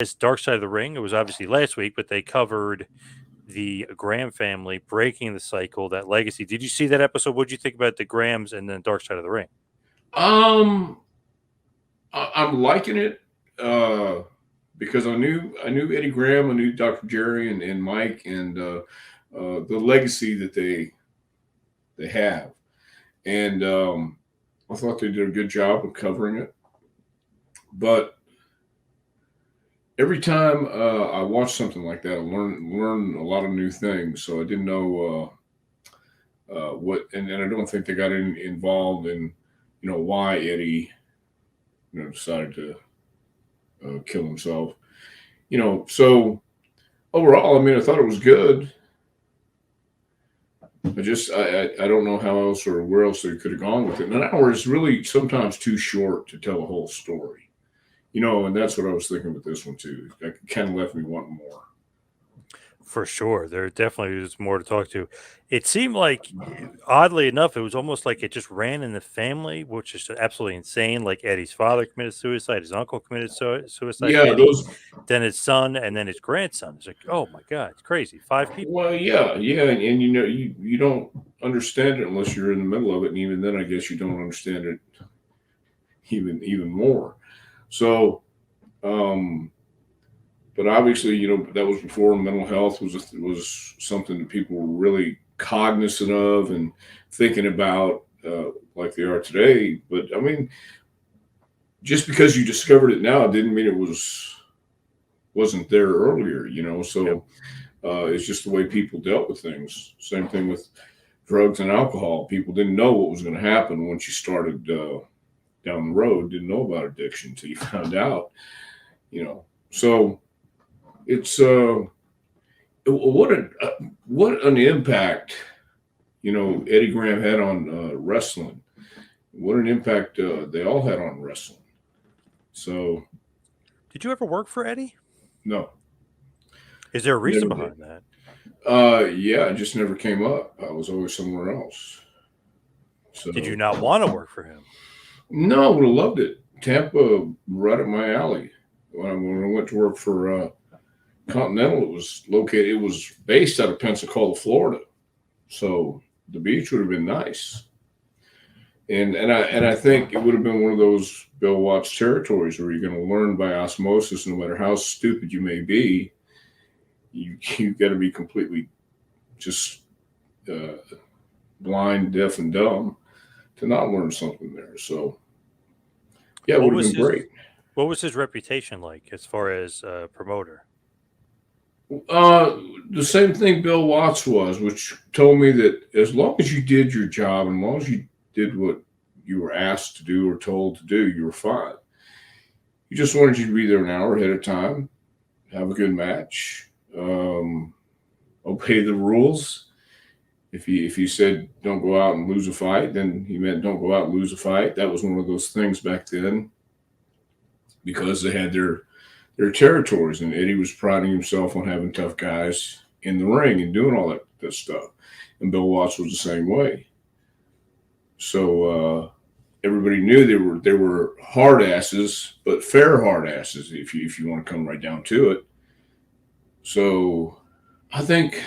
It's Dark Side of the Ring. It was obviously last week, but they covered the Graham family breaking the cycle, that legacy. Did you see that episode? What did you think about the Grahams and then Dark Side of the Ring? Um, I'm liking it because I knew Eddie Graham, I knew Dr. Jerry and Mike, and the legacy that they have, and I thought they did a good job of covering it. But every time I watch something like that, I learn a lot of new things. So I didn't know what, and I don't think they got involved in why Eddie decided to kill himself. So overall, I mean, I thought it was good. I don't know how else or where else they could have gone with it. An hour is really sometimes too short to tell a whole story, and that's what I was thinking with this one too. It kind of left me wanting more. For sure. There definitely is more to talk to. It seemed like, oddly enough, it was almost like it just ran in the family, which is absolutely insane. Like Eddie's father committed suicide, his uncle committed suicide, Yeah, Eddie, those. then his son, and then his grandson. It's like, oh my God, it's crazy. Five people. Well, yeah, and you don't understand it unless you're in the middle of it, and even then, I guess you don't understand it even more. So, um, but obviously, that was before mental health was something that people were really cognizant of and thinking about, like they are today. But I mean, just because you discovered it now didn't mean it wasn't there earlier. Yep. So it's just the way people dealt with things. Same thing with drugs and alcohol. People didn't know what was going to happen once you started down the road. Didn't know about addiction until you found out. So it's what an impact Eddie Graham had on wrestling. What an impact they all had on wrestling. So Did you ever work for Eddie? no, Is there a reason never did. behind that? Yeah, it just never came up. I was always somewhere else. Did you So not want to work for him? no, I would have loved it. Tampa, right up my alley. When I went to work for Continental, it was located. It was based out of Pensacola, Florida. So the beach would have been nice. And I think it would have been one of those Bill Watts territories where you're going to learn by osmosis, no matter how stupid you may be. You got to be completely just uh, blind, deaf, and dumb to not learn something there. So yeah, it What would have was been his great. what was his reputation like as far as promoter? Uh, the same thing Bill Watts was, which told me that as long as you did your job and as long as you did what you were asked to do or told to do, you were fine. He just wanted you to be there an hour ahead of time, have a good match, obey the rules. If he said don't go out and lose a fight, then he meant don't go out and lose a fight. That was one of those things back then because they had their territories, and Eddie was priding himself on having tough guys in the ring and doing all that stuff. And Bill Watts was the same way. So everybody knew they were hard asses, but fair hard asses if you want to come right down to it. So I think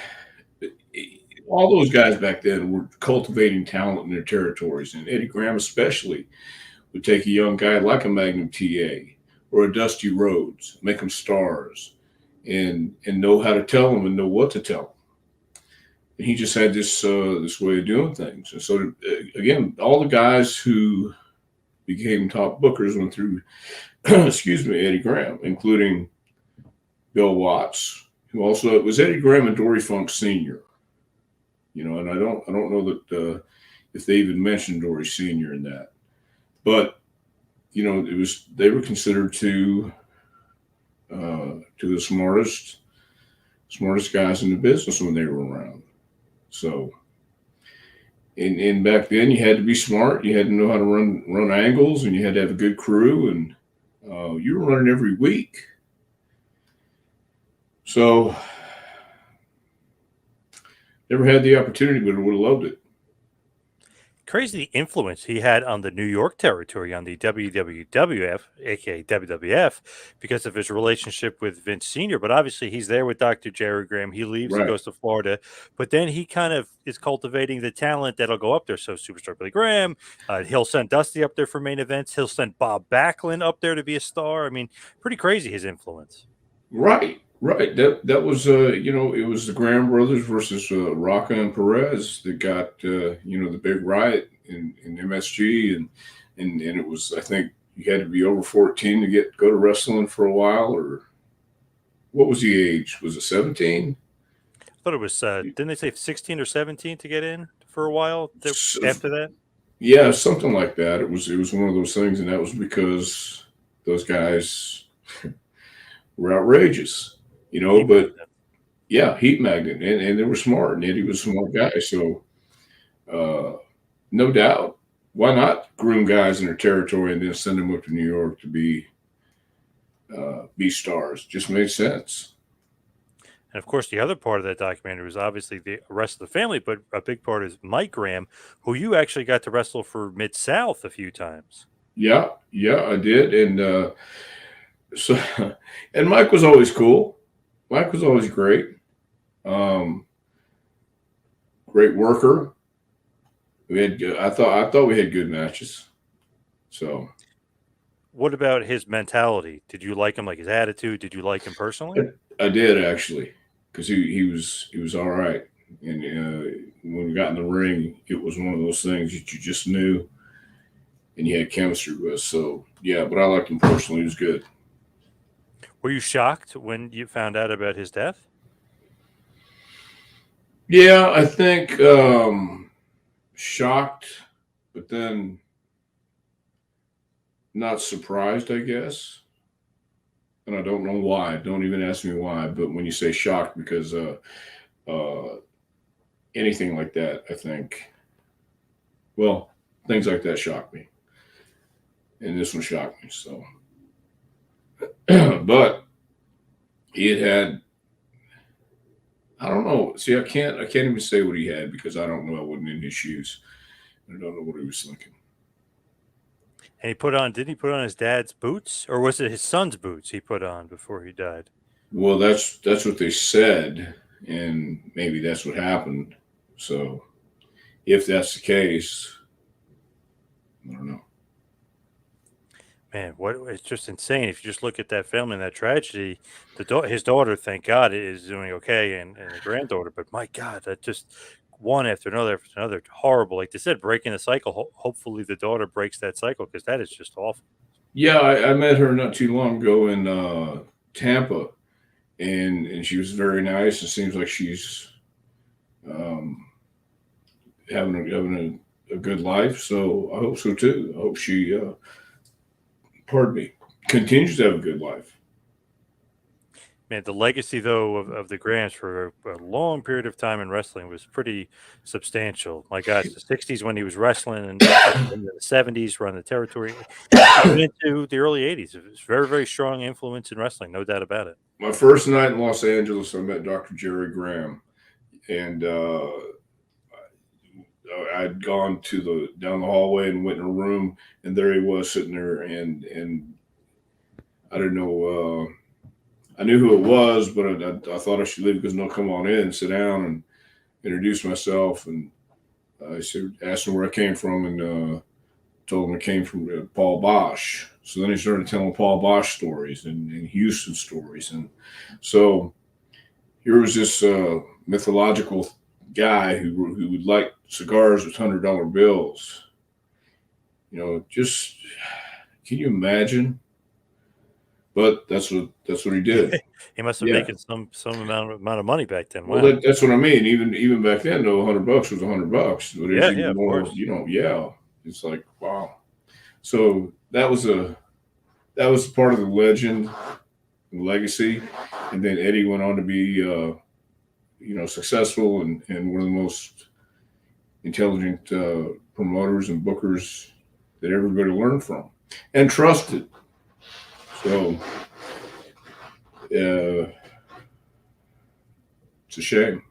all those guys back then were cultivating talent in their territories, and Eddie Graham especially would take a young guy like a Magnum TA or a Dusty Rhodes, make them stars, and know how to tell them and know what to tell them. And he just had this way of doing things. And so again, all the guys who became top bookers went through, excuse me, Eddie Graham, including Bill Watts, who also it was Eddie Graham and Dory Funk Senior. And I don't know that if they even mentioned Dory Senior in that, but it was they were considered to the smartest guys in the business when they were around. So, and back then you had to be smart. You had to know how to run angles, and you had to have a good crew, and you were running every week. So, never had the opportunity, but I would have loved it. crazy the influence he had on the New York territory on the WWF, aka WWF, because of his relationship with Vince Sr. But obviously, he's there with Dr. Jerry Graham. He leaves, he Right. goes to Florida, but then he kind of is cultivating the talent that'll go up there. So, Superstar Billy Graham, he'll send Dusty up there for main events. He'll send Bob Backlund up there to be a star. I mean, pretty crazy his influence. Right. Right. That was it was the Graham brothers versus Rocca and Perez that got the big riot in MSG, and it was, I think you had to be over 14 to go to wrestling for a while. Or what was the age? Was it 17? I thought it was, didn't they say 16 or 17 to get in for a while after that? Yeah, something like that. It was one of those things, and that was because those guys were outrageous, Heat but magnet. yeah, heat magnet, and they were smart, and Eddie was a smart guy. So uh, no doubt, why not groom guys in their territory and then send them up to New York to be stars? Just made sense. And of course, the other part of that documentary was obviously the rest of the family, but a big part is Mike Graham, who you actually got to wrestle for Mid South a few times. Yeah, yeah, I did, and so and Mike was always cool. Mike was always great. Um, Great worker. We had I thought we had good matches. So What about his mentality? Did you like him, like his attitude? Did you like him personally? I did actually, because he was all right. And when we got in the ring, it was one of those things that you just knew and you had chemistry with. So yeah, but I liked him personally. He was good. Were you shocked when you found out about his death? Yeah, I think shocked, but then not surprised, I guess. And I don't know why. Don't even ask me why. But when you say shocked, because uh, anything like that, I think, well, things like that shock me, and this one shocked me. So, but he had, I don't know. See, I can't even say what he had because I don't know. I wasn't in his shoes. I don't know what he was thinking. And didn't he put on his dad's boots? Or was it his son's boots he put on before he died? Well, that's what they said, and maybe that's what happened. So, if that's the case, I don't know. Man, what it's just insane. If you just look at that family and that tragedy, his daughter, thank God, is doing okay, and the granddaughter. But my God, that just one after another, horrible. Like they said, breaking the cycle. Hopefully, the daughter breaks that cycle because that is just awful. Yeah, I met her not too long ago in Tampa, and she was very nice. It seems like she's um, having a good life. So I hope so too. I hope she, pardon me, continues to have a good life. Man, the legacy though of the Grants for a long period of time in wrestling was pretty substantial. My gosh, the '60s when he was wrestling, and in the '70s running the territory, even into the early '80s, it was very very strong influence in wrestling, no doubt about it. My first night in Los Angeles, I met Dr. Jerry Graham, and I'd gone to the down the hallway and went in a room, and there he was sitting there, and I didn't know. I knew who it was, but I thought I should leave because no, come on in, sit down, and introduce myself, and I said, asked him where I came from, and told him I came from Paul Bosch. So then he started telling Paul Bosch stories and Houston stories, and so here was this mythological guy who would like cigars with $100 bills. Just can you imagine? But that's what he did. He must have Yeah. making some amount of money back then. Well, Wow. that's what I mean. Even back then, though, $100 was $100, but it was Yeah, yeah, even of more. course. Yeah, it's like wow. So that was part of the legend, and legacy, and then Eddie went on to be successful and one of the most intelligent promoters and bookers that everybody learned from and trusted. So it's a shame.